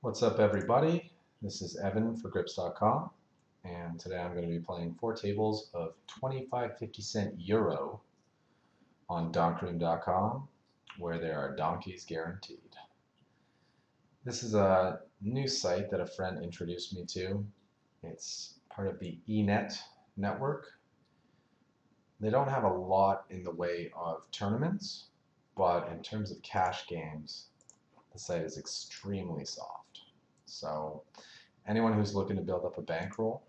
What's up, everybody? This is Evan for Grips.com, and today I'm going to be playing 4 tables of 25-50 cent euro on Donkroom.com, where there are donkeys guaranteed. This is a new site that a friend introduced me to. It's part of the eNet network. They don't have a lot in the way of tournaments, but in terms of cash games, the site is extremely soft. So anyone who's looking to build up a bankroll,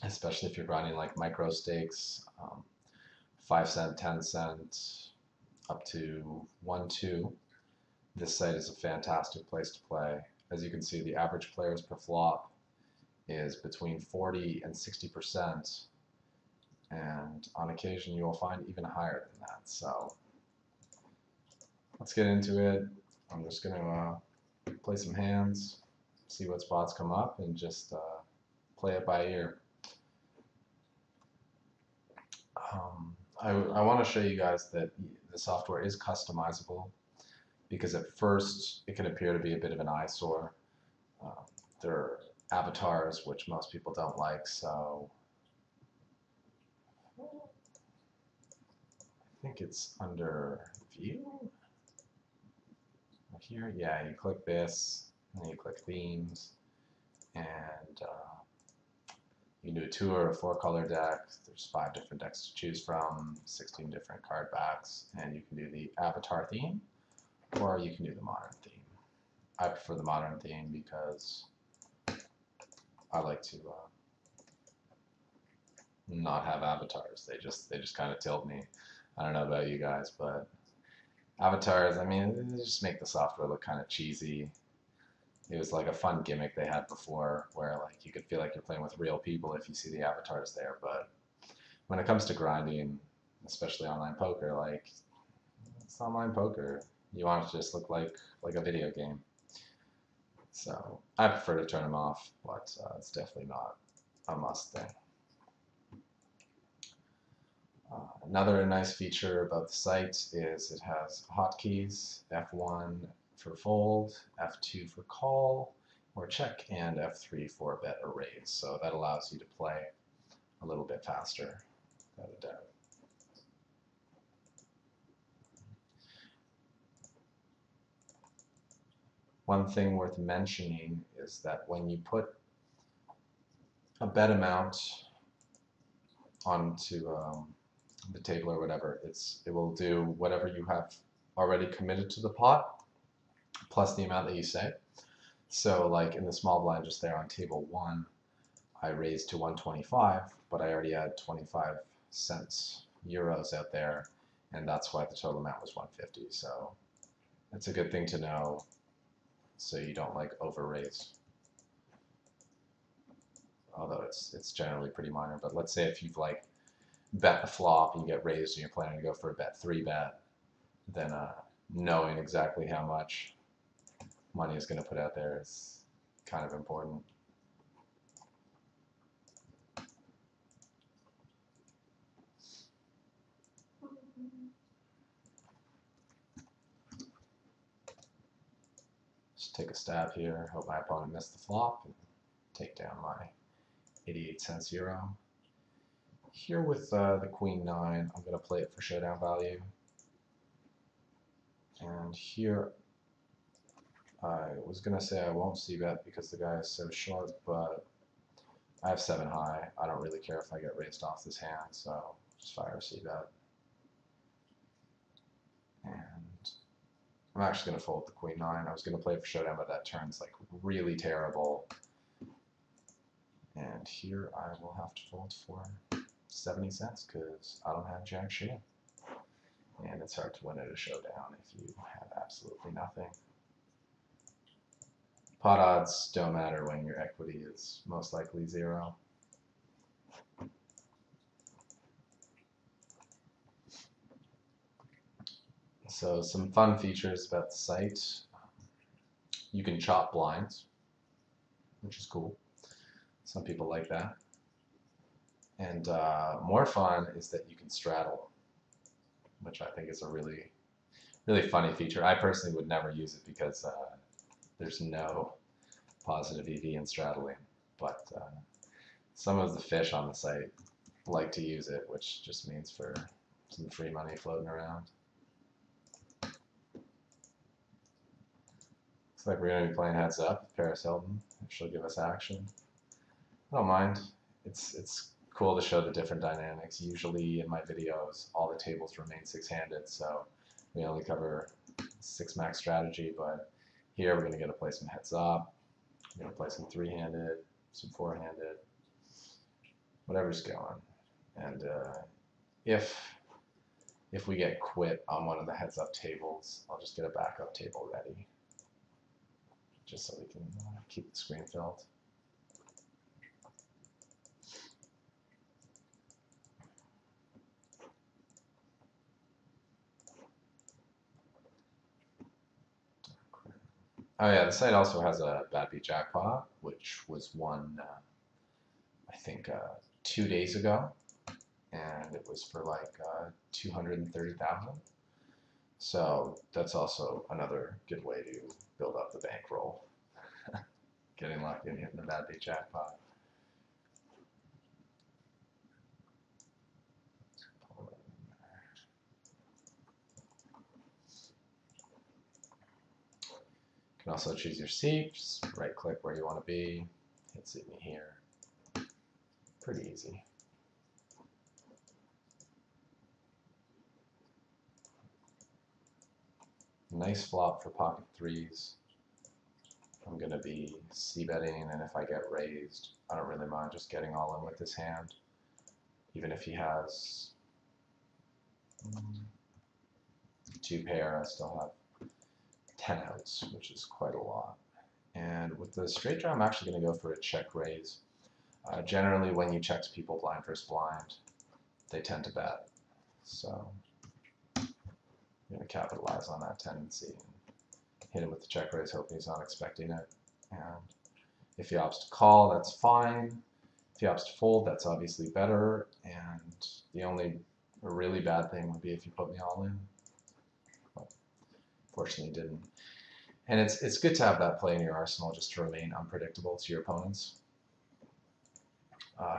especially if you're grinding like micro stakes, 5 cent, 10 cent, up to 1, 2, this site is a fantastic place to play. As you can see, the average players per flop is between 40 and 60%, and on occasion you will find even higher than that. So let's get into it. I'm just going to play some hands, see what spots come up, and just play it by ear. I want to show you guys that the software is customizable, because at first it can appear to be a bit of an eyesore. There are avatars which most people don't like, so I think it's under view right here. Yeah, you click this, and then you click themes, and you can do a 2 or a 4-color deck. There's 5 different decks to choose from, 16 different card backs, and you can do the avatar theme, or you can do the modern theme. I prefer the modern theme because I like to not have avatars. They just kind of tilt me. I don't know about you guys, but avatars, I mean, they just make the software look kind of cheesy. It was like a fun gimmick they had before, where like you could feel like you're playing with real people if you see the avatars there. But when it comes to grinding, especially online poker, like, it's online poker. You want it to just look like a video game. So I prefer to turn them off, but it's definitely not a must thing. Another nice feature about the site is it has hotkeys: F1 for fold, F2 for call or check, and F3 for bet or raise. So that allows you to play a little bit faster, without a doubt. One thing worth mentioning is that when you put a bet amount onto the table or whatever, it will do whatever you have already committed to the pot plus the amount that you say. So like in the small blind just there on table 1, I raised to 125, but I already had 25 cents euros out there, and that's why the total amount was 150. So it's a good thing to know, so you don't like over raise. Although it's generally pretty minor. But let's say if you've like bet the flop and you get raised and you're planning to go for a bet 3 bet, then knowing exactly how much money is going to put out there is kind of important. Just take a stab here, hope my opponent missed the flop, and take down my 88 cents euro. Here with the queen 9, I'm going to play it for showdown value. And here I was going to say I won't c-bet because the guy is so short, but I have 7 high. I don't really care if I get raised off this hand, so just fire a c-bet. And I'm actually going to fold the queen 9. I was going to play it for showdown, but that turn's like really terrible. And here I will have to fold for 70 cents because I don't have jack shit. And it's hard to win at a showdown if you have absolutely nothing. Pot odds don't matter when your equity is most likely 0. So some fun features about the site. You can chop blinds, which is cool. Some people like that. And more fun is that you can straddle, which I think is a really funny feature. I personally would never use it because there's no positive EV in straddling, but some of the fish on the site like to use it, which just means for some free money floating around. Looks like we're going to be playing heads up with Paris Hilton, if she'll give us action. I don't mind. It's cool to show the different dynamics. Usually in my videos, all the tables remain six-handed, so we only cover 6-max strategy, but here we're going to get to play some heads up, we're going to play some three-handed, some four-handed, whatever's going. And if we get quit on one of the heads up tables, I'll just get a backup table ready, just so we can keep the screen filled. Oh yeah, the site also has a bad beat jackpot, which was won, I think, 2 days ago, and it was for like 230,000. So that's also another good way to build up the bankroll. Getting lucky and hitting the bad beat jackpot. You can also choose your seat, just right click where you want to be, hit Sydney here. Pretty easy. Nice flop for pocket threes. I'm going to be c-betting, and if I get raised, I don't really mind just getting all in with this hand. Even if he has 2 pair, I still have 10 outs, which is quite a lot. And with the straight draw, I'm actually going to go for a check raise. Generally, when you check people blind versus blind, they tend to bet. So I'm going to capitalize on that tendency and hit him with the check raise, hoping he's not expecting it. And if he opts to call, that's fine. If he opts to fold, that's obviously better. And the only really bad thing would be if you put me all in. But fortunately didn't. And it's good to have that play in your arsenal just to remain unpredictable to your opponents.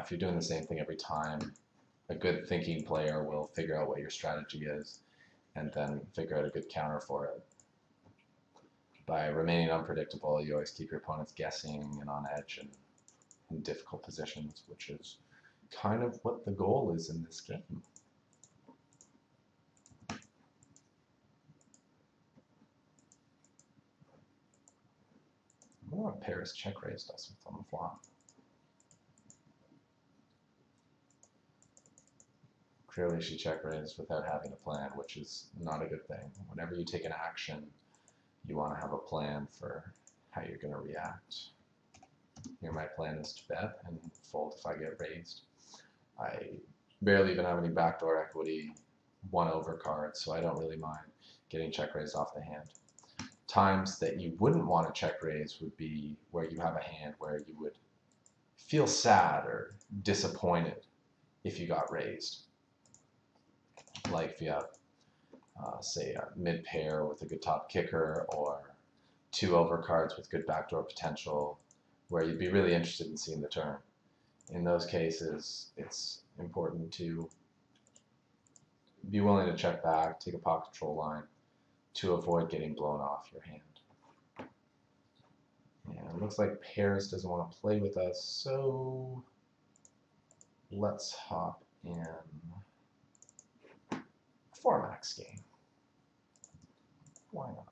If you're doing the same thing every time, a good thinking player will figure out what your strategy is and then figure out a good counter for it. By remaining unpredictable, you always keep your opponents guessing and on edge and in difficult positions, which is kind of what the goal is in this game. I wonder what Paris check raise does on the flop. Clearly she check raised without having a plan, which is not a good thing. Whenever you take an action, you want to have a plan for how you're going to react. Here my plan is to bet and fold if I get raised. I barely even have any backdoor equity, 1 overcard, so I don't really mind getting check raised off the hand. Times that you wouldn't want to check raise would be where you have a hand where you would feel sad or disappointed if you got raised. Like if you have, say, a mid pair with a good top kicker, or 2 overcards with good backdoor potential, where you'd be really interested in seeing the turn. In those cases, it's important to be willing to check back, take a pocket control line to avoid getting blown off your hand. And it looks like Paris doesn't want to play with us, so let's hop in 4-max game. Why not?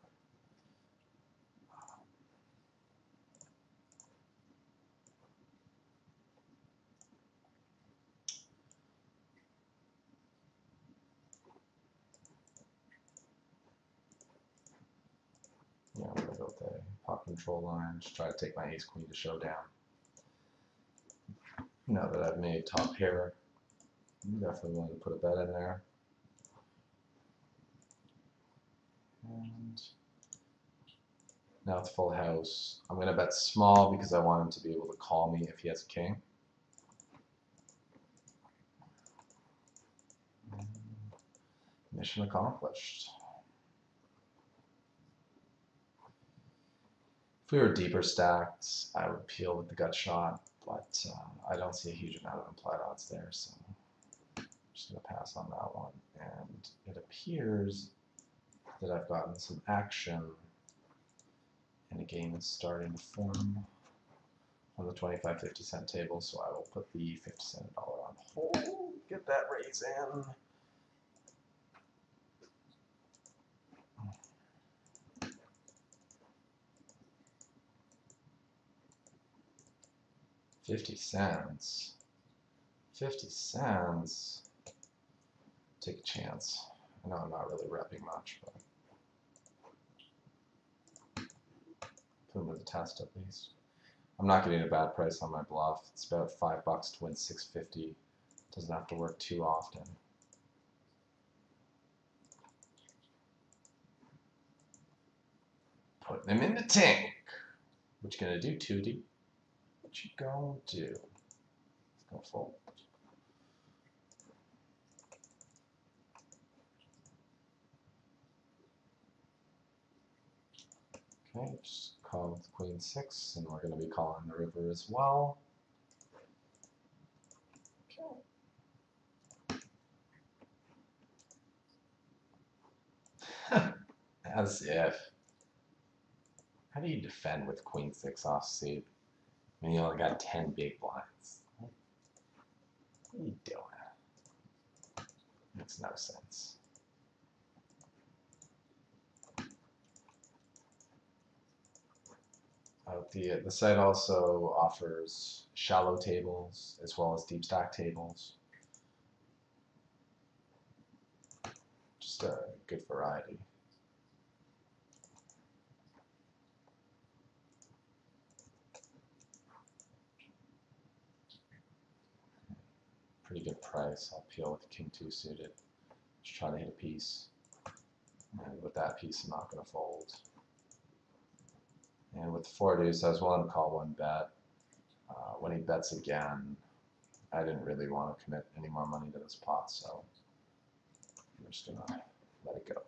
Yeah, I'm going to go with the pop control line, just try to take my ace-queen to showdown. Now that I've made top pair, I'm definitely willing to put a bet in there. And now it's full house. I'm going to bet small because I want him to be able to call me if he has a king. Mission accomplished. If we were deeper stacked, I would peel with the gut shot, but I don't see a huge amount of implied odds there, so I'm just going to pass on that one. And it appears that I've gotten some action, and a game is starting to form on the 25-50 cent table, so I will put the 50-cent dollar on hold, get that raise in. $50. 50 cents. Take a chance. I know I'm not really repping much, but put them to the test at least. I'm not getting a bad price on my bluff. It's about $5 to win 650. Doesn't have to work too often. Putting him in the tank. What you gonna do, Tootie? What you gonna do? Go fold. Okay, just call with Queen 6, and we're gonna be calling the river as well. Okay. As if. How do you defend with Queen 6 offsuit? I mean, you only got 10 big blinds. What are you doing? Makes no sense. The site also offers shallow tables as well as deep stack tables. Just a good variety. Pretty good price. I'll peel with the King 2 suited. Just try to hit a piece. And with that piece, I'm not going to fold. And with the 4 deuce, I was willing to call one bet. When he bets again, I didn't really want to commit any more money to this pot, so I'm just going to let it go.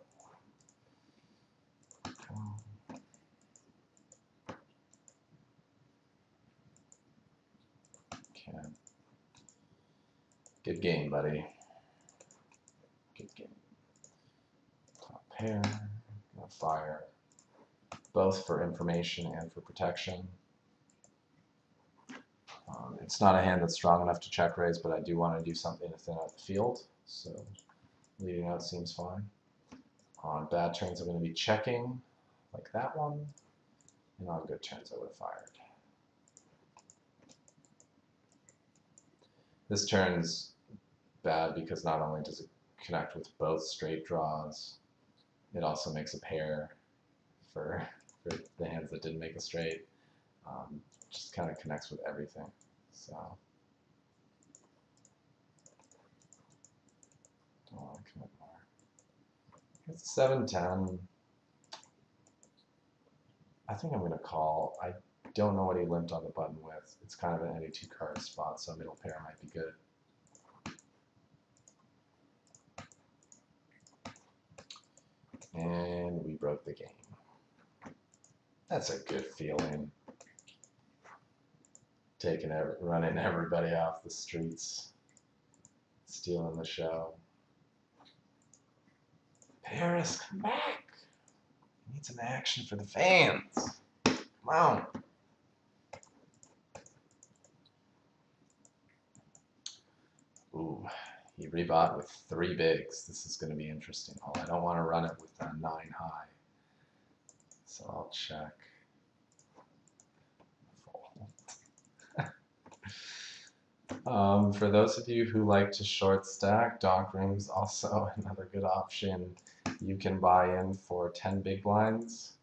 Okay. Good game, buddy. Good game. Top pair. Gonna fire. Both for information and for protection. It's not a hand that's strong enough to check raise, but I do want to do something to thin out the field. So leading out seems fine. On bad turns, I'm going to be checking, like that one. And on good turns, I would have fired. This turn's bad because not only does it connect with both straight draws, it also makes a pair for the hands that didn't make a straight. Just kind of connects with everything. So don't want to commit more. It's 7-10. I think I'm going to call. I don't know what he limped on the button with. It's kind of an any 2 card spot, so middle pair might be good. And we broke the game. That's a good feeling. Running everybody off the streets, stealing the show. Paris, come back! We need some action for the fans. Come on. Ooh, he rebought with 3 bigs. This is going to be interesting. Oh, I don't want to run it with a 9 high. So I'll check. For those of you who like to short stack, Donkroom's also another good option. You can buy in for 10 big blinds.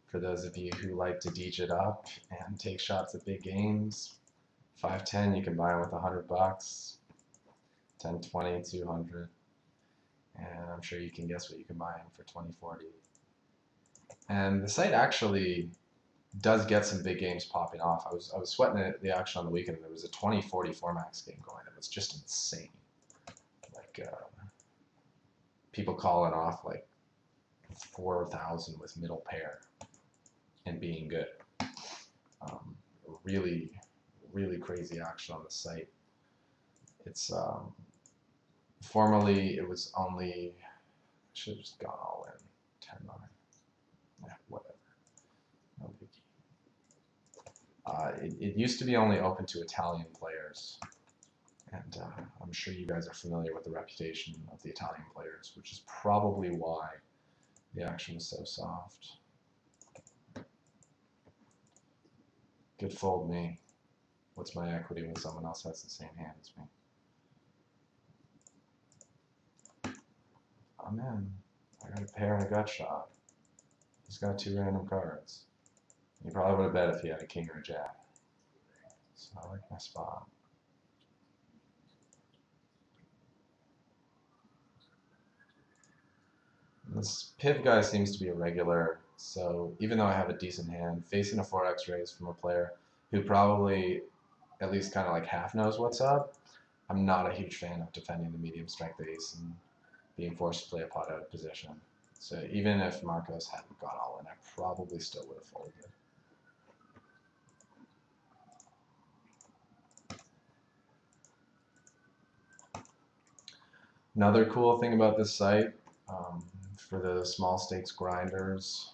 For those of you who like to deej it up and take shots at big games, 5-10, you can buy in with $100. 10, 20, 200. And I'm sure you can guess what you can buy in for 20, 40. And the site actually does get some big games popping off. I was sweating the action on the weekend, and there was a 20-40 max game going. It was just insane. Like people calling off like 4,000 with middle pair and being good. Really, really crazy action on the site. It's formerly it was only, I should have just gone all in 10-9. Yeah, whatever. No biggie. It used to be only open to Italian players, and I'm sure you guys are familiar with the reputation of the Italian players, which is probably why the action was so soft. Good fold me. What's my equity when someone else has the same hand as me? I'm in. I got a pair and a gut shot. He's got 2 random cards. He probably would have bet if he had a king or a jack. So I like my spot. And this Piv guy seems to be a regular, so even though I have a decent hand, facing a 4x raise from a player who probably at least kind of like half knows what's up, I'm not a huge fan of defending the medium strength ace and being forced to play a pot out position. So even if Marcos hadn't gone all in, I probably still would have folded. Another cool thing about this site, for the small stakes grinders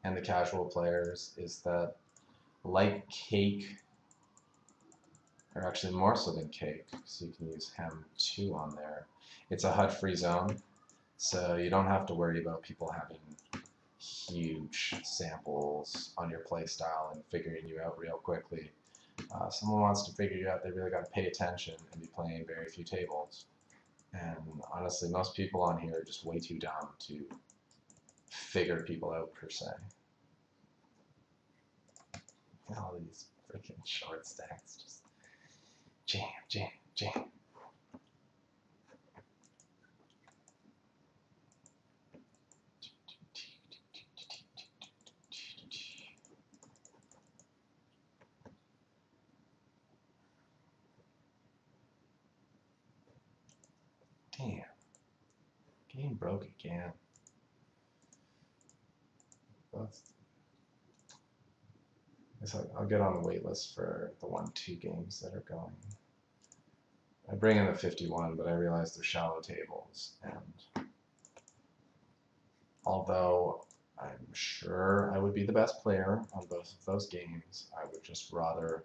and the casual players, is that like cake, or actually more so than cake, so you can use hem 2 on there, it's a HUD-free zone, so you don't have to worry about people having huge samples on your play style and figuring you out real quickly. Someone wants to figure you out, they really got to pay attention and be playing very few tables. And honestly, most people on here are just way too dumb to figure people out per se. All these freaking short stacks, just jam, jam, jam. Damn. Game broke again. I guess I'll get on the wait list for the 1-2 games that are going. I bring in the 51, but I realize they're shallow tables, and although I'm sure I would be the best player on both of those games, I would just rather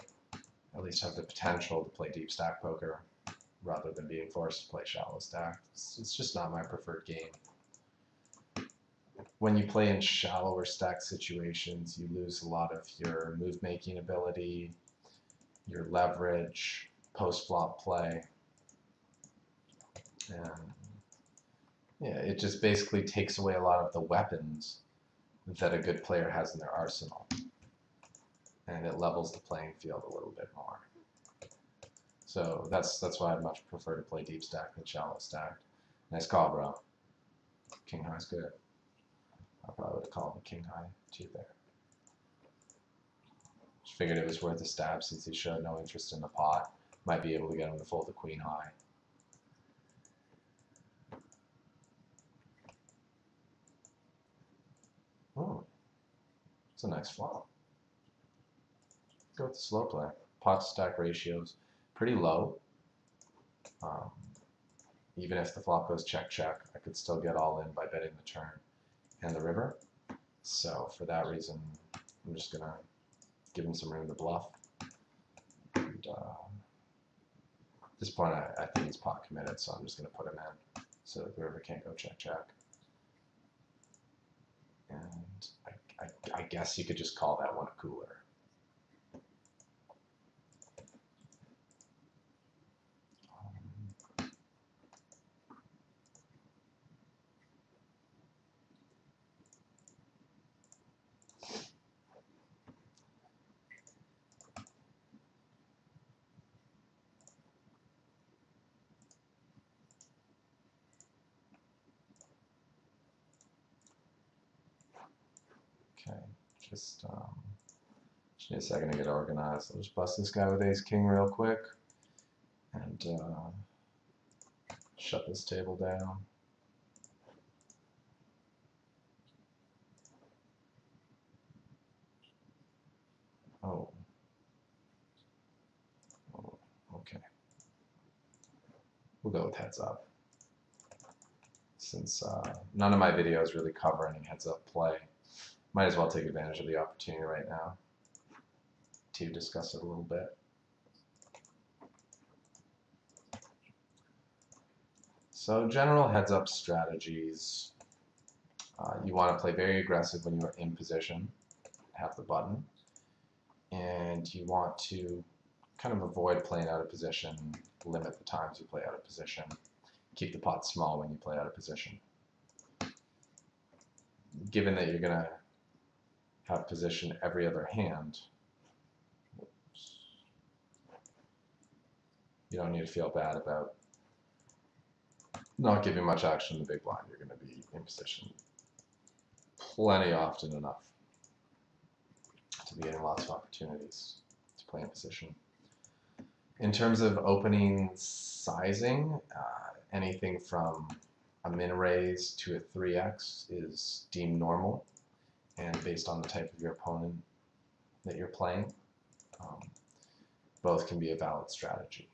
at least have the potential to play deep stack poker rather than being forced to play shallow stack. It's just not my preferred game. When you play in shallower stack situations, you lose a lot of your move-making ability, your leverage, post-flop play, and yeah, it just basically takes away a lot of the weapons that a good player has in their arsenal, and it levels the playing field a little bit more. So that's why I'd much prefer to play deep stack than shallow stack. Nice call, bro. King high's good. I probably would have called the king high too there. Just figured it was worth a stab since he showed no interest in the pot. Might be able to get him to fold the queen high. Oh, it's a nice flop. Go with the slow play. Pot to stack ratios pretty low. Even if the flop goes check check, I could still get all in by betting the turn and the river. So for that reason, I'm just gonna give him some room to bluff. And at this point, I think he's pot committed, so I'm just gonna put him in so that the river can't go check check. And I guess you could just call that one a cooler. Okay, just need a second to get organized. I'll just bust this guy with ace king real quick and shut this table down. Oh. Oh, okay. We'll go with heads up. Since none of my videos really cover any heads up play, might as well take advantage of the opportunity right now to discuss it a little bit. So general heads up strategies. You want to play very aggressive when you are in position, have the button, and you want to kind of avoid playing out of position, limit the times you play out of position, keep the pot small when you play out of position. Given that you're going to have position every other hand, you don't need to feel bad about not giving much action in the big blind. You're going to be in position plenty often enough to be getting lots of opportunities to play in position. In terms of opening sizing, anything from a min raise to a 3x is deemed normal, and based on the type of your opponent that you're playing, both can be a valid strategy.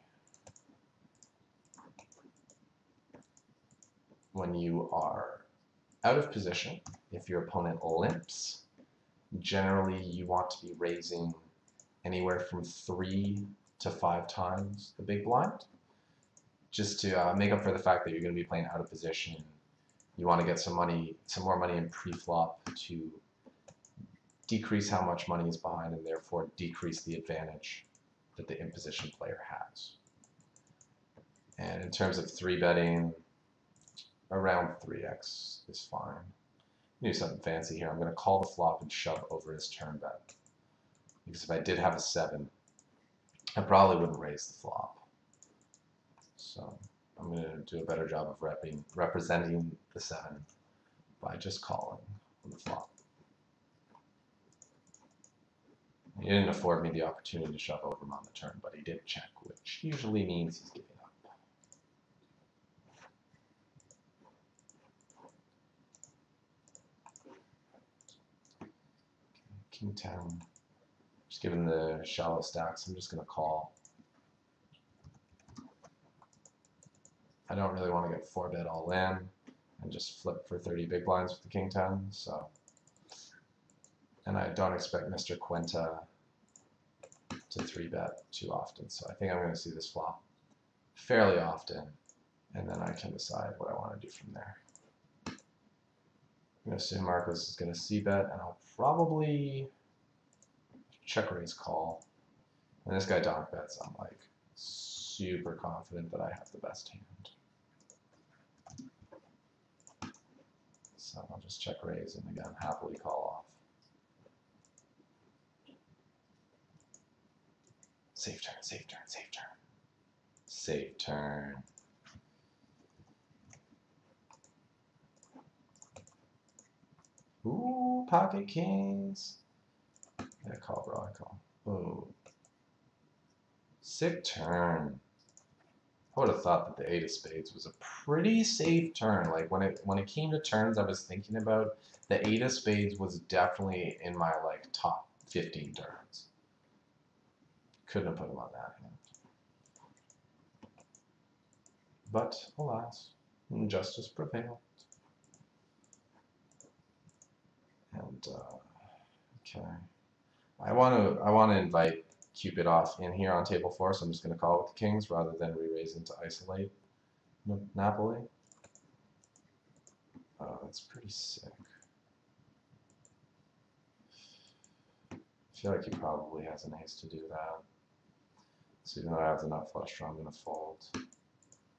When you are out of position, if your opponent limps, generally you want to be raising anywhere from 3 to 5 times the big blind, just to make up for the fact that you're going to be playing out of position. You want to get some more money in pre-flop to decrease how much money is behind and therefore decrease the advantage that the in-position player has. And in terms of 3-betting, around 3x is fine. Do something fancy here. I'm going to call the flop and shove over his turn bet. Because if I did have a 7, I probably wouldn't raise the flop. So I'm going to do a better job of representing the 7 by just calling on the flop. He didn't afford me the opportunity to shove over him on the turn, but he did check, which usually means he's giving up. King 10. Just given the shallow stacks, I'm just going to call. I don't really want to get 4-bet all in and just flip for 30 big blinds with the King 10. So, and I don't expect Mr. Quinta to 3-bet too often. So I think I'm going to see this flop fairly often, and then I can decide what I want to do from there. I'm going to assume Marcos is going to c-bet, and I'll probably check raise call. And this guy donk bets, I'm like super confident that I have the best hand. So I'll just check raise and again happily call off. Safe turn, safe turn, safe turn. Safe turn. Ooh, pocket kings. Yeah, call, bro, I call. Ooh. Sick turn. I would have thought that the 8 of spades was a pretty safe turn. Like when it came to turns, I was thinking about the 8 of spades was definitely in my like top 15 turns. Couldn't have put him on that hand. But alas, justice prevailed. And okay, I want to invite Cupid off in here on table 4, so I'm just going to call with the kings rather than re-raising to isolate Napoli. Oh, that's pretty sick. I feel like he probably has an ace to do that. So even though I have the nut flush draw, I'm going to fold.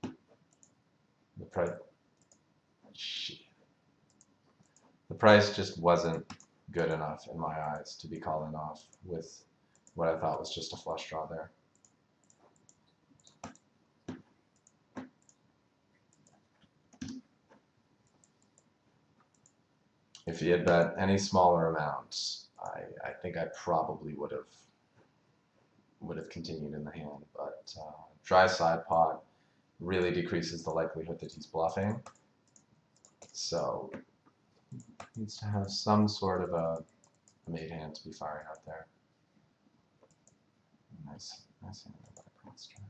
The price, shit. The price just wasn't good enough in my eyes to be calling off with what I thought was just a flush draw there. If he had bet any smaller amounts, I think I probably would have continued in the hand. But dry side pot really decreases the likelihood that he's bluffing. So he needs to have some sort of a made hand to be firing out there. Nice hand by Praster.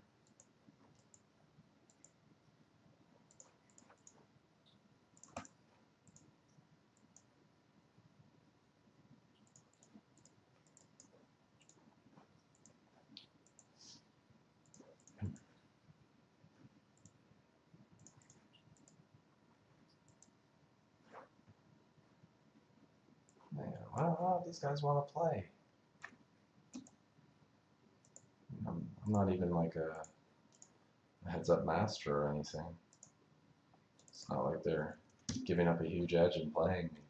Man, I don't know if these guys want to play. I'm not even like a heads-up master or anything. It's not like they're giving up a huge edge and playing me.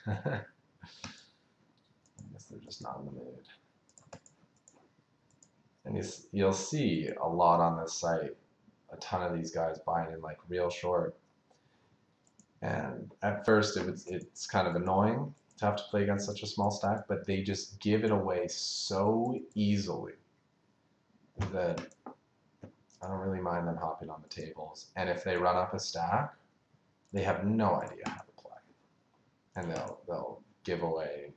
I guess they're just not in the mood. And you'll see a lot on this site, a ton of these guys buying in like real short. And at first it's kind of annoying to have to play against such a small stack, but they just give it away so easily that I don't really mind them hopping on the tables. And if they run up a stack, they have no idea how to play. And they'll give away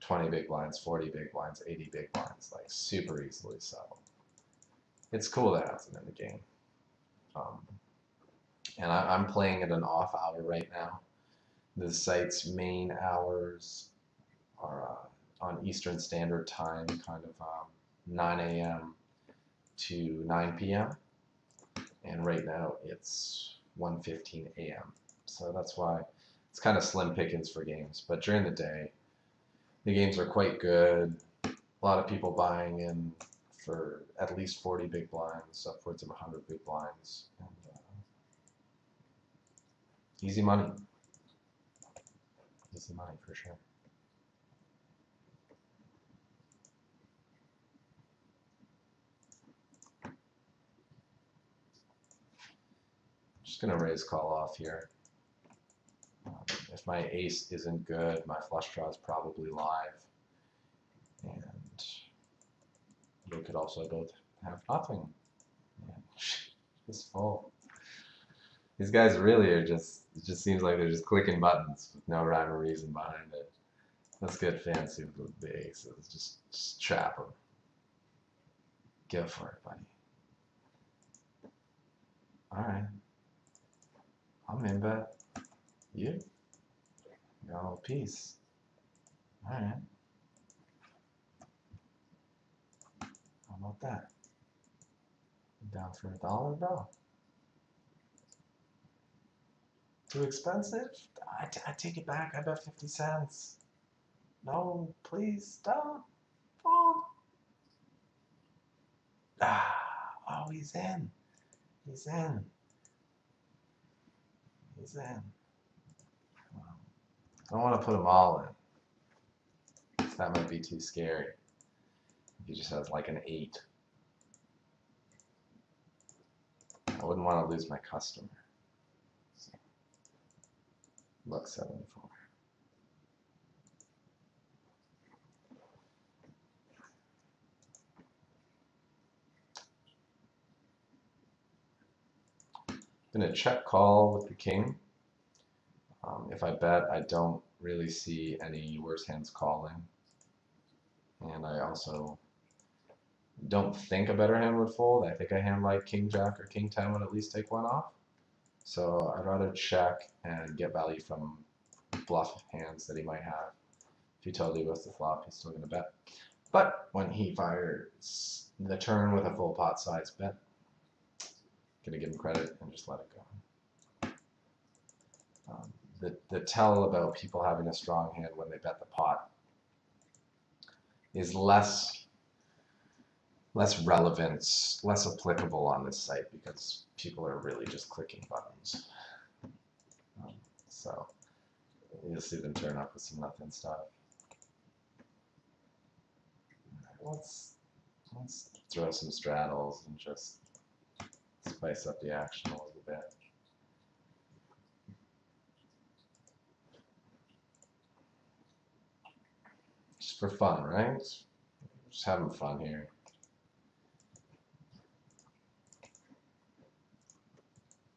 20 big blinds, 40 big blinds, 80 big blinds, like super easily. So it's cool to have them in the game. And I'm playing at an off hour right now. The site's main hours are on Eastern Standard Time, kind of 9 a.m. to 9 p.m. And right now it's 1:15 a.m. So that's why it's kind of slim pickings for games. But during the day, the games are quite good. A lot of people buying in for at least 40 big blinds, upwards of 100 big blinds. And, easy money. Easy money for sure. Just gonna raise call off here. If my ace isn't good, my flush draw is probably live. And they could also both have nothing. Yeah. Just full. These guys really are just, it just seems like they're just clicking buttons with no rhyme or reason behind it. Let's get fancy with the aces. Just trap them. Go for it, buddy. Alright. I'm in bet. You? Got a little piece. Alright. How about that? Down for $1, bro? Too expensive? I take it back. I bet 50 cents. No, please don't. Oh, oh, he's in. He's in. He's in. I don't want to put them all in. That might be too scary. He just has like an 8. I wouldn't want to lose my customer. So, luck 74. Gonna check call with the king. If I bet, I don't really see any worse hands calling. And I also don't think a better hand would fold. I think a hand like King Jack or King 10 would at least take one off. So I'd rather check and get value from bluff hands that he might have. If he totally goes to flop, he's still going to bet. But when he fires the turn with a full pot size bet, going to give him credit and just let it go. The tell about people having a strong hand when they bet the pot is less relevant, less applicable on this site because people are really just clicking buttons. So you'll see them turn up with some nothing stuff. Let's throw some straddles and just spice up the action a little bit. Just for fun, right? Just having fun here.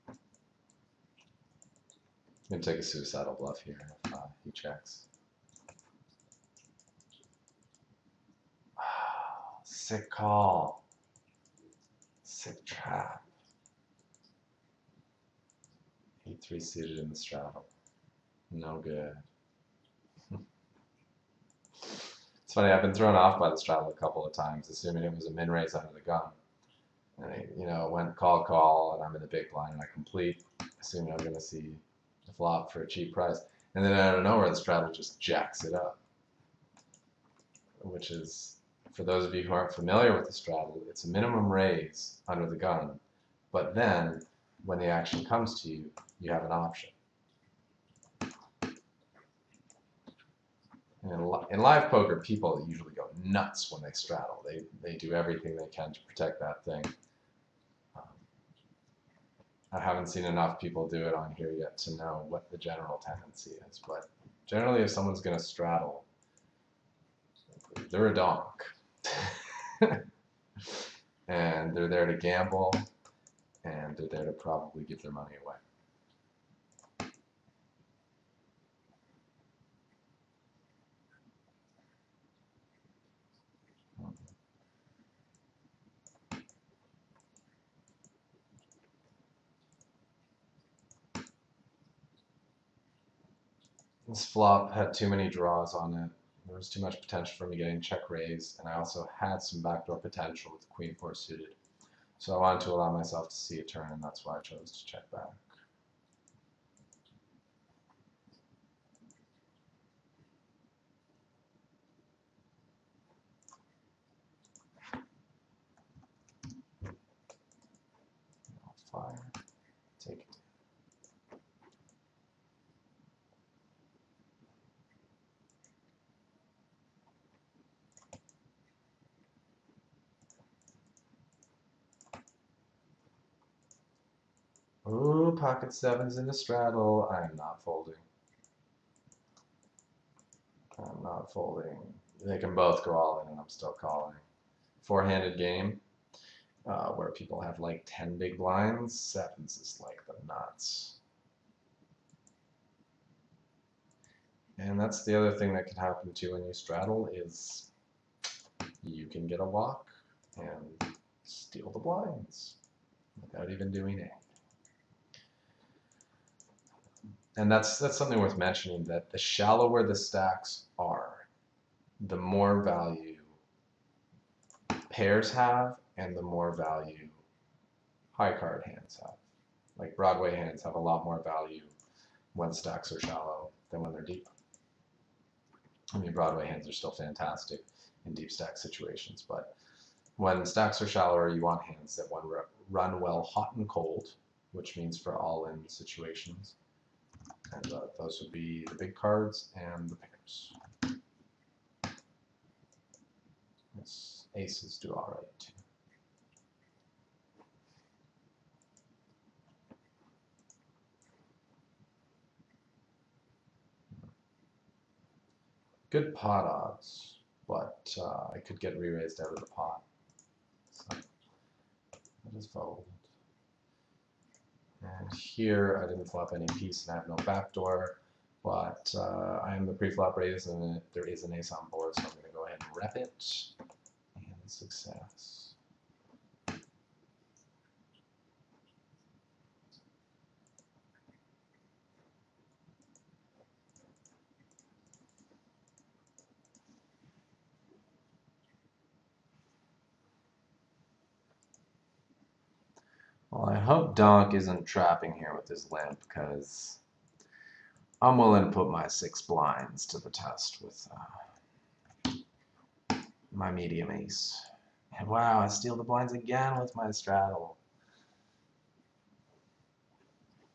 I'm going to take a suicidal bluff here if he checks. Sick call. Sick trap. 8-3 suited in the straddle. No good. It's funny, I've been thrown off by the straddle a couple of times, assuming it was a min raise under the gun. And it went call, and I'm in the big blind, and I complete, assuming I'm going to see the flop for a cheap price. And then out of nowhere, the straddle just jacks it up. Which is, for those of you who aren't familiar with the straddle, it's a minimum raise under the gun. But then, when the action comes to you, you have an option. In live poker, people usually go nuts when they straddle. They do everything they can to protect that thing. I haven't seen enough people do it on here yet to know what the general tendency is. But generally, if someone's going to straddle, they're a donk. And they're there to gamble, and they're there to probably give their money away. This flop had too many draws on it. There was too much potential for me getting check raised, and I also had some backdoor potential with Queen 4 suited. So I wanted to allow myself to see a turn, and that's why I chose to check back. I'll fire, take it. Ooh, pocket sevens in the straddle. I am not folding. I'm not folding. They can both go all in, and I'm still calling. Four-handed game, where people have like 10 big blinds. Sevens is like the nuts. And that's the other thing that can happen too when you straddle is you can get a walk and steal the blinds without even doing anything. And that's something worth mentioning, that the shallower the stacks are, the more value pairs have and the more value high card hands have. Like Broadway hands have a lot more value when stacks are shallow than when they're deep. I mean, Broadway hands are still fantastic in deep stack situations, but when stacks are shallower, you want hands that run well hot and cold, which means for all-in situations. And those would be the big cards and the pairs. Yes, aces do all right too. Good pot odds, but I could get re-raised out of the pot. So I just fold. And here I didn't flop any piece and I have no backdoor, but I am the pre-flop raise and there is an ace on board, so I'm going to go ahead and rep it. And success. Well, I hope Donk isn't trapping here with his limp, because I'm willing to put my 6 blinds to the test with my medium ace. And wow, I steal the blinds again with my straddle.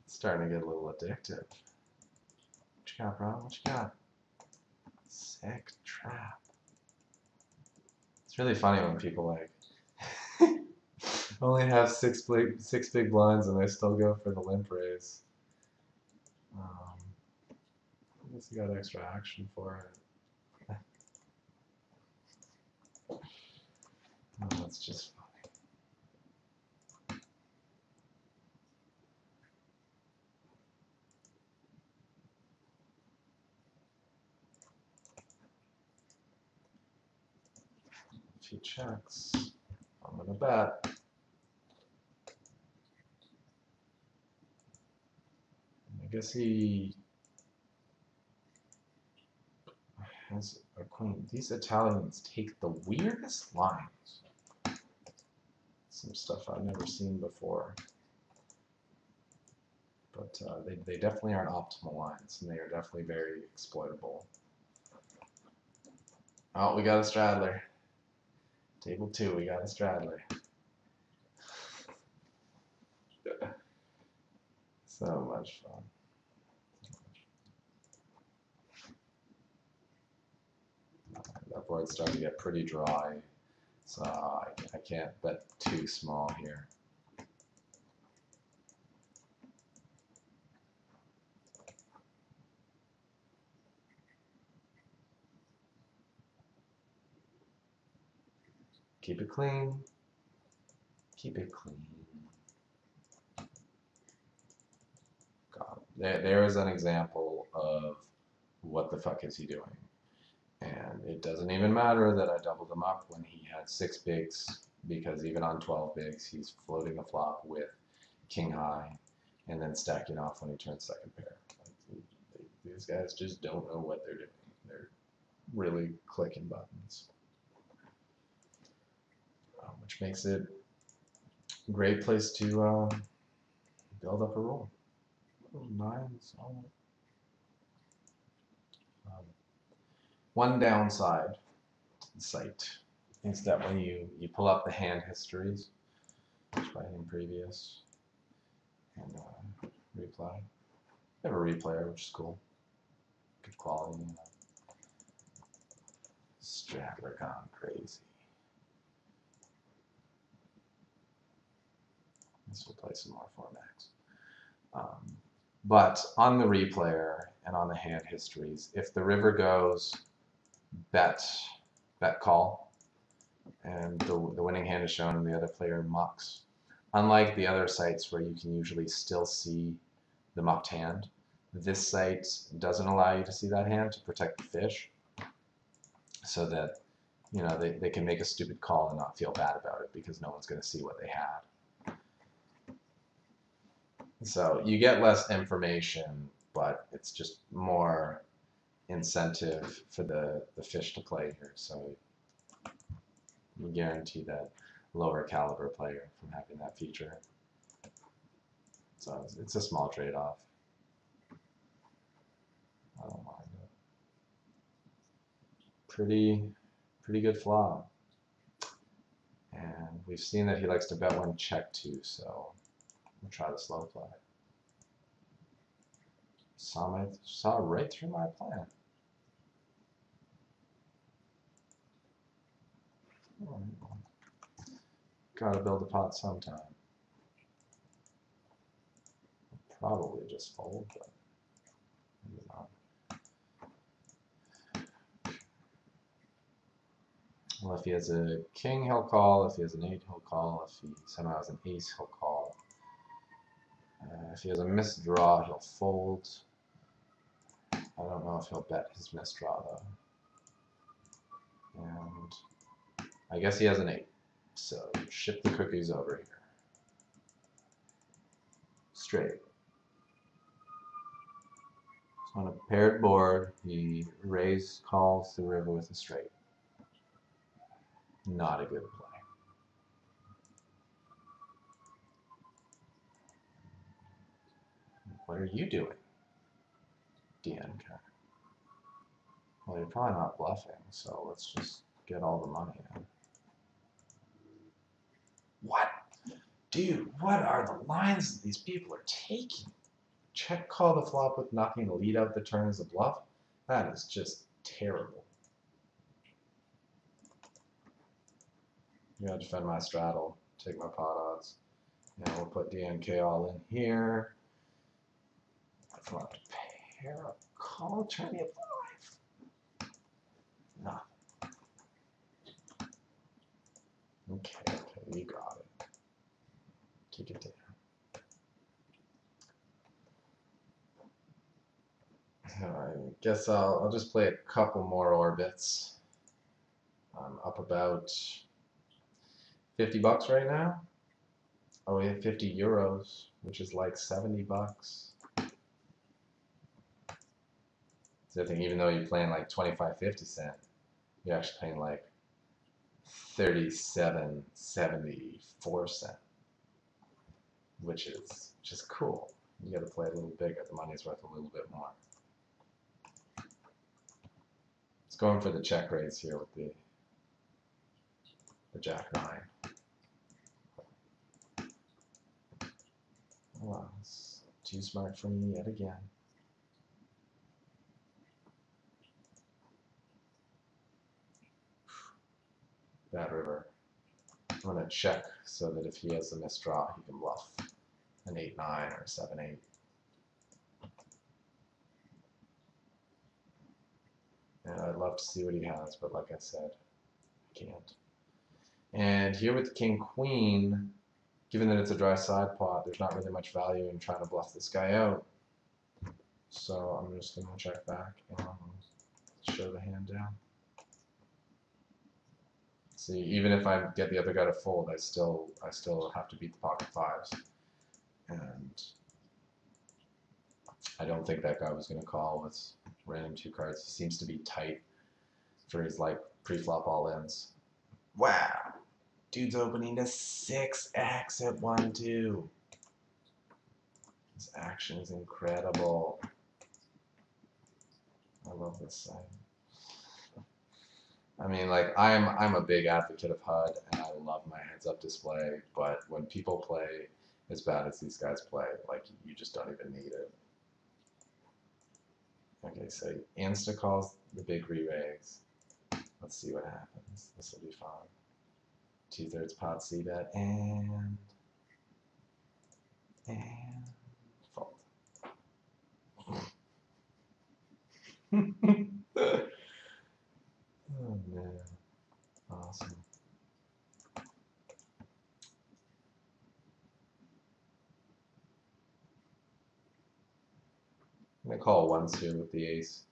It's starting to get a little addictive. What you got, bro? What you got? Sick trap. It's really funny when people like only have six big blinds and they still go for the limp raise. I guess you got extra action for it. Oh, that's just funny. If he checks, I'm gonna bet. I guess he has a queen. These Italians take the weirdest lines. Some stuff I've never seen before. But they definitely aren't optimal lines, and they are definitely very exploitable. Oh, we got a straddler. Table 2, we got a straddler. So much fun. That board's starting to get pretty dry, so I can't bet too small here. Keep it clean. Keep it clean. God, there is an example of what the fuck is he doing. And it doesn't even matter that I doubled him up when he had 6 bigs, because even on 12 bigs, he's floating the flop with king high and then stacking off when he turns second pair. These guys just don't know what they're doing. They're really clicking buttons, which makes it a great place to build up a roll. Nines. One downside to the site is that when you pull up the hand histories, which I think previous, and replay, I have a replayer, which is cool. Good quality. Straddler gone crazy. This will play some more 4max. But on the replayer and on the hand histories, if the river goes bet call, and the winning hand is shown and the other player mucks, unlike the other sites where you can usually still see the mucked hand, this site doesn't allow you to see that hand to protect the fish, so that they can make a stupid call and not feel bad about it because no one's going to see what they had. So you get less information, but it's just more incentive for the fish to play here. So you guarantee that lower caliber player from having that feature. So it's a small trade-off. I don't mind it. Pretty good flop. And we've seen that he likes to bet one check too, so we'll try the slow play. Saw right through my plan. Gotta build a pot sometime. Probably just fold, but maybe not. Well, if he has a king, he'll call. If he has an 8, he'll call. If he somehow has an ace, he'll call. If he has a missed draw, he'll fold. I don't know if he'll bet his missed draw, though. And I guess he has an 8. So ship the cookies over here. Straight. So on a paired board, he calls the river with a straight. Not a good play. What are you doing, DNK? Well, you're probably not bluffing, so let's just get all the money in. What? Dude, what are the lines that these people are taking? Check call the flop with nothing, lead out the turn as a bluff? That is just terrible. I'm gonna defend my straddle, take my pot odds. And we'll put DNK all in here. If I want to pair a call, turn me up 5. Nothing. Okay, you got it. Kick it down. I guess I'll just play a couple more orbits. I'm up about 50 bucks right now. Oh, we have 50 euros, which is like 70 bucks. So I think even though you're playing like 25.50 cent, you're actually paying like 37.74 cent, which is just cool. You got to play a little bigger. The money's worth a little bit more. It's going for the check raise here with the Jack 9. Oh, it's too smart for me yet again. Bad river. I'm going to check so that if he has a misdraw, he can bluff an 8-9 or 7-8. And I'd love to see what he has, but like I said, I can't. And here with the King Queen, given that it's a dry side pot, there's not really much value in trying to bluff this guy out. So I'm just going to check back and show the hand down. See, even if I get the other guy to fold, I still have to beat the pocket fives. And I don't think that guy was going to call with random 2 cards. He seems to be tight for his like pre-flop all-ins. Wow. Dude's opening to 6x at 1-2. This action is incredible. I love this side. I mean, like, I'm a big advocate of HUD, and I love my heads-up display, but when people play as bad as these guys play, like, you just don't even need it. Okay, so insta calls the big re-raise. Let's see what happens. This will be fun. 2/3 pot C bet and fold. Oh man, awesome. I'm gonna call once here with the ace,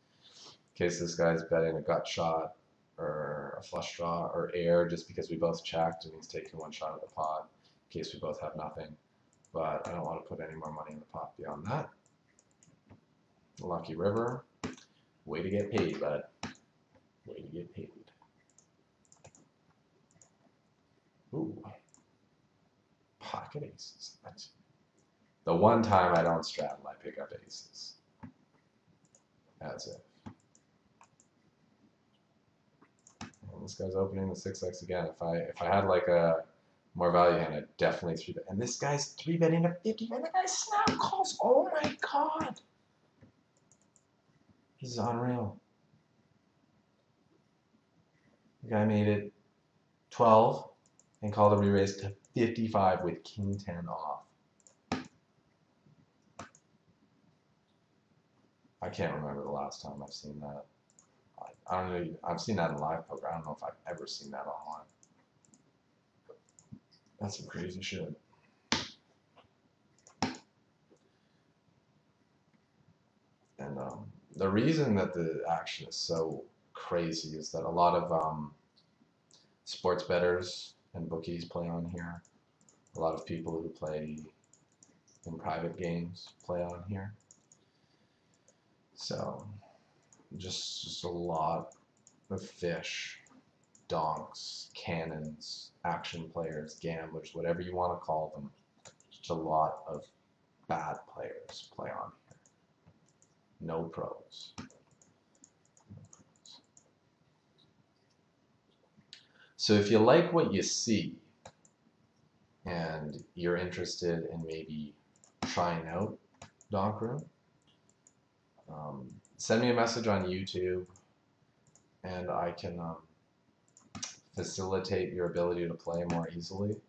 in case this guy's betting a gut shot or a flush draw or air, just because we both checked and he's taking one shot at the pot, in case we both have nothing. But I don't want to put any more money in the pot beyond that. Lucky river, way to get paid, bud. Way to get paid. Ooh, pocket aces. That's the one time I don't straddle, I pick up aces. As if. And this guy's opening the 6x again. If I had like a more value hand, I'd definitely 3-bet. And this guy's 3-betting to 50, and the guy snap calls. Oh my god. This is unreal. The guy made it 12 and called a re-raise to 55 with king 10 off. I can't remember the last time I've seen that. I don't know. I've seen that in live poker. I don't know if I've ever seen that online. That's some crazy shit. And the reason that the action is so crazy is that a lot of sports bettors and bookies play on here. A lot of people who play in private games play on here. So just a lot of fish, donks, cannons, action players, gamblers, whatever you want to call them. Just a lot of bad players play on here. No pros. So if you like what you see and you're interested in maybe trying out Donkroom, send me a message on YouTube and I can facilitate your ability to play more easily.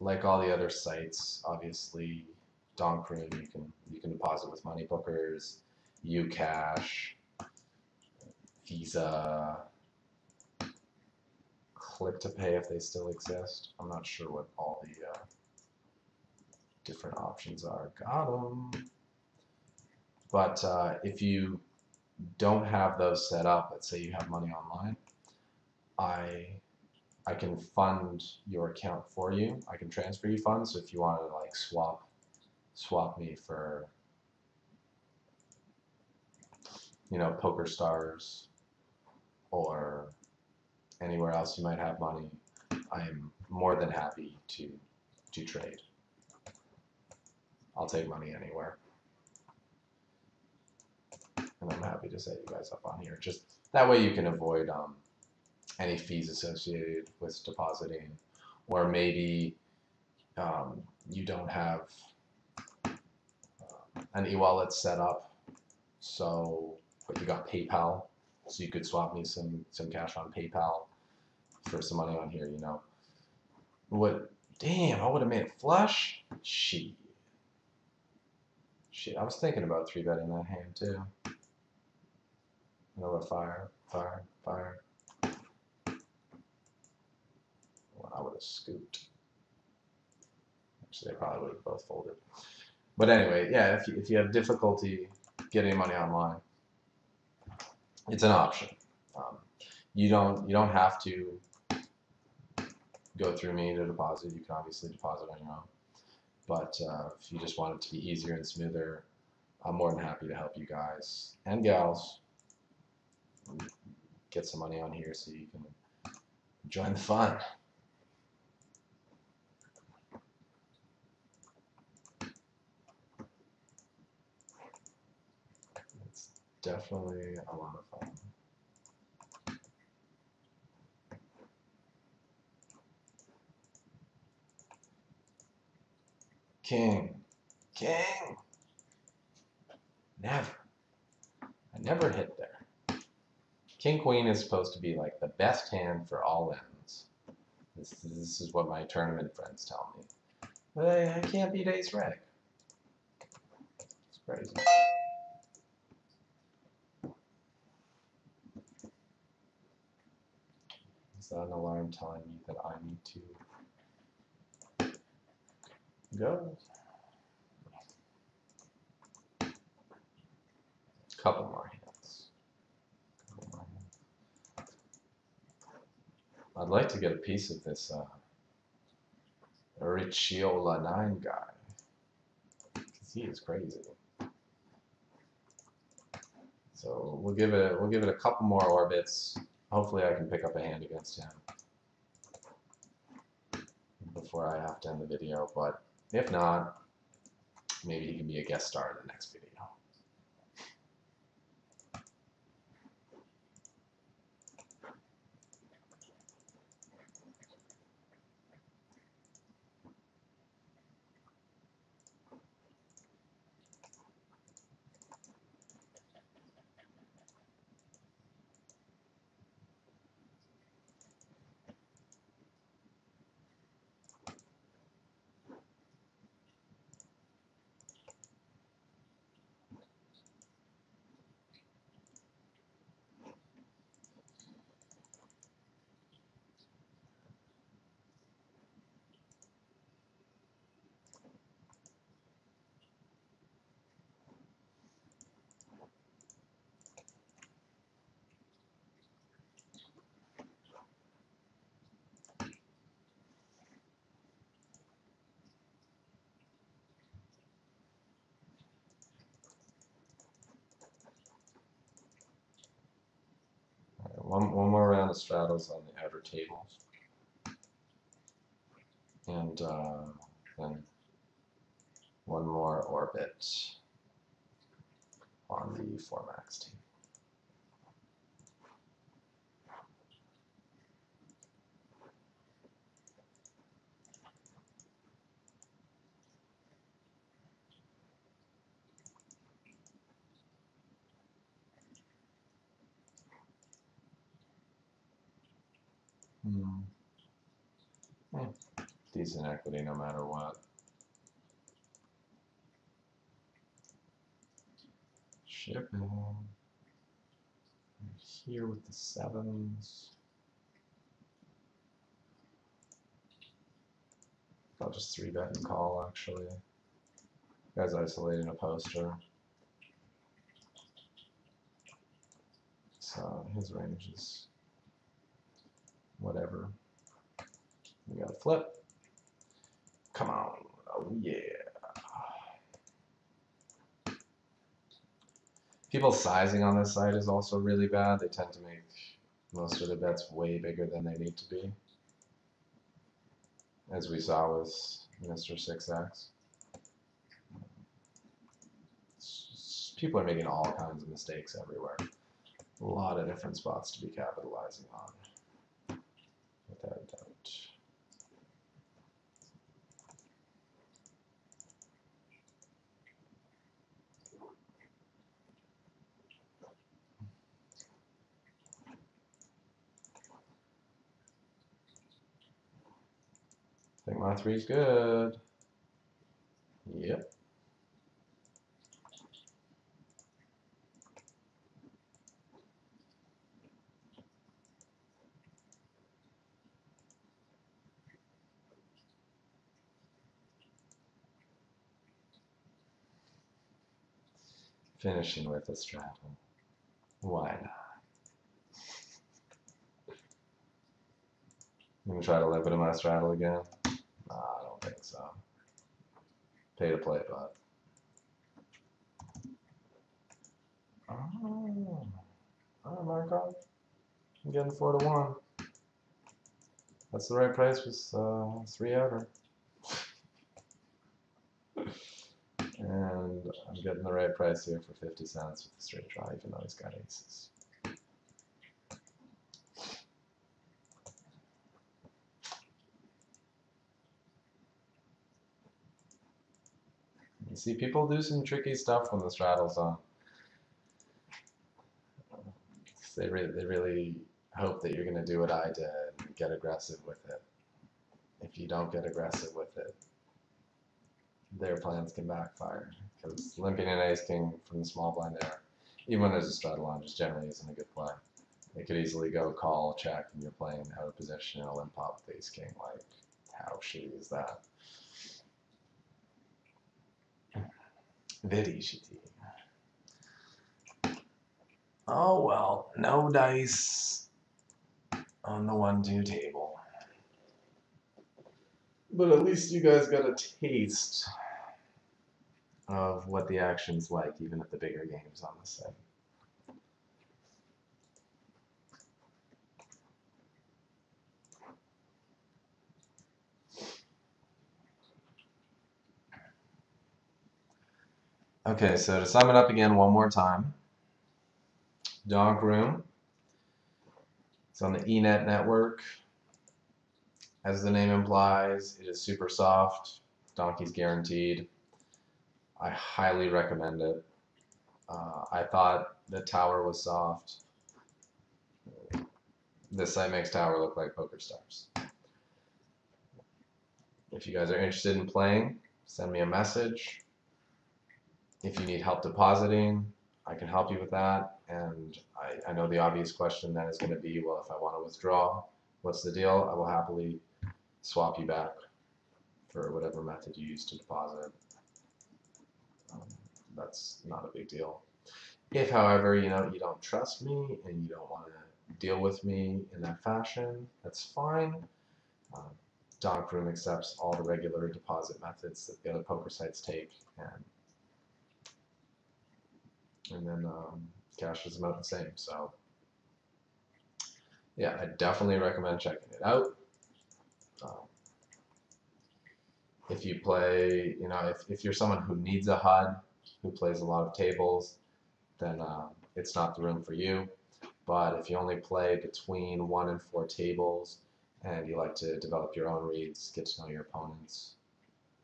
Like all the other sites, obviously, Donkroom, you can deposit with money bookers, Ucash, Visa, Click to Pay if they still exist. I'm not sure what all the different options are. Got them. But if you don't have those set up, let's say you have money online, I can fund your account for you. I can transfer you funds. So if you want to like swap me for, you know, Poker Stars or anywhere else you might have money, I am more than happy to trade. I'll take money anywhere. And I'm happy to set you guys up on here. Just that way you can avoid any fees associated with depositing, or maybe you don't have an e-wallet set up, so but you got PayPal, so you could swap me some cash on PayPal for some money on here. You know what? Damn, I would have made it flush. Shit. I was thinking about 3-betting that hand too. Another fire. Well, I would have scooped. Actually, they probably would have both folded. But anyway, yeah, if you have difficulty getting money online, it's an option. You don't have to go through me to deposit. You can obviously deposit on your own. But if you just want it to be easier and smoother, I'm more than happy to help you guys and gals get some money on here so you can join the fun. It's definitely a lot of fun. King. Never. I never hit there. King Queen is supposed to be like the best hand for all ends. This is what my tournament friends tell me. But I can't beat ace reg. It's crazy. Is that an alarm telling me that I need to go? Couple more hands. I'd like to get a piece of this Ricciola 9 guy, because he is crazy. So we'll give it a couple more orbits. Hopefully I can pick up a hand against him before I have to end the video, but if not, maybe he can be a guest star in the next video. One more round of straddles on the outer tables, and then one more orbit on the 4-max table. Decent equity no matter what. Shipping. Here with the 7s. I'll just 3-bet and call actually. Guy's isolating a poster. So his range is whatever. We got a flip. Come on. Oh, yeah. People's sizing on this site is also really bad. They tend to make most of the bets way bigger than they need to be, as we saw with Mr. 6X. People are making all kinds of mistakes everywhere. A lot of different spots to be capitalizing on, without a doubt. I think my three's good. Yep. Finishing with a straddle. Why not? You gonna try to limp into my straddle again? Nah, I don't think so. Pay to play, bud. Oh, alright, Marco. I'm getting 4 to 1. That's the right price with 3 outer. And I'm getting the right price here for 50 cents with the straight draw, even though he's got aces. You see, people do some tricky stuff when the straddle's on. They really hope that you're going to do what I did and get aggressive with it. If you don't get aggressive with it, their plans can backfire. Because limping an ace-king from the small blind there, even when there's a straddle on, just generally isn't a good play. It could easily go call, check, and you're playing out of position in a limp pop with ace-king. Like, how shitty is that? Very shitty. Oh well, no dice on the 1-2 table. But at least you guys got a taste of what the action's like, even at the bigger games on the site. Okay, so to sum it up again one more time, Donkroom. It's on the eNet network. As the name implies, it is super soft. Donkey's guaranteed. I highly recommend it. I thought the tower was soft. This site makes tower look like poker stars. If you guys are interested in playing, send me a message. If you need help depositing, I can help you with that. And I know the obvious question then is going to be, well, if I want to withdraw, what's the deal? I will happily swap you back for whatever method you use to deposit. That's not a big deal. If, however, you don't trust me and you don't want to deal with me in that fashion, that's fine. Donkroom accepts all the regular deposit methods that the other poker sites take, and then cashes them out the same. So yeah, I definitely recommend checking it out. If you play, if you're someone who needs a HUD, who plays a lot of tables, then it's not the room for you. But if you only play between 1 and 4 tables, and you like to develop your own reads, get to know your opponents,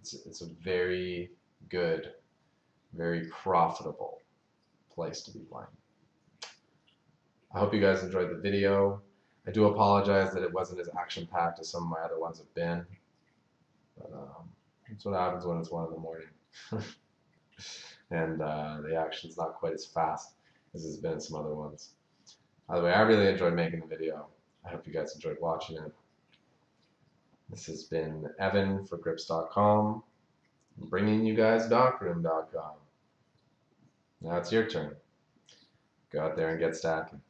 it's a very good, very profitable place to be playing. I hope you guys enjoyed the video. I do apologize that it wasn't as action-packed as some of my other ones have been. But that's what happens when it's 1 in the morning. And the action's not quite as fast as it's been in some other ones. By the way, I really enjoyed making the video. I hope you guys enjoyed watching it. This has been Evan for Grips.com, bringing you guys Donkroom.com. Now it's your turn. Go out there and get stacking.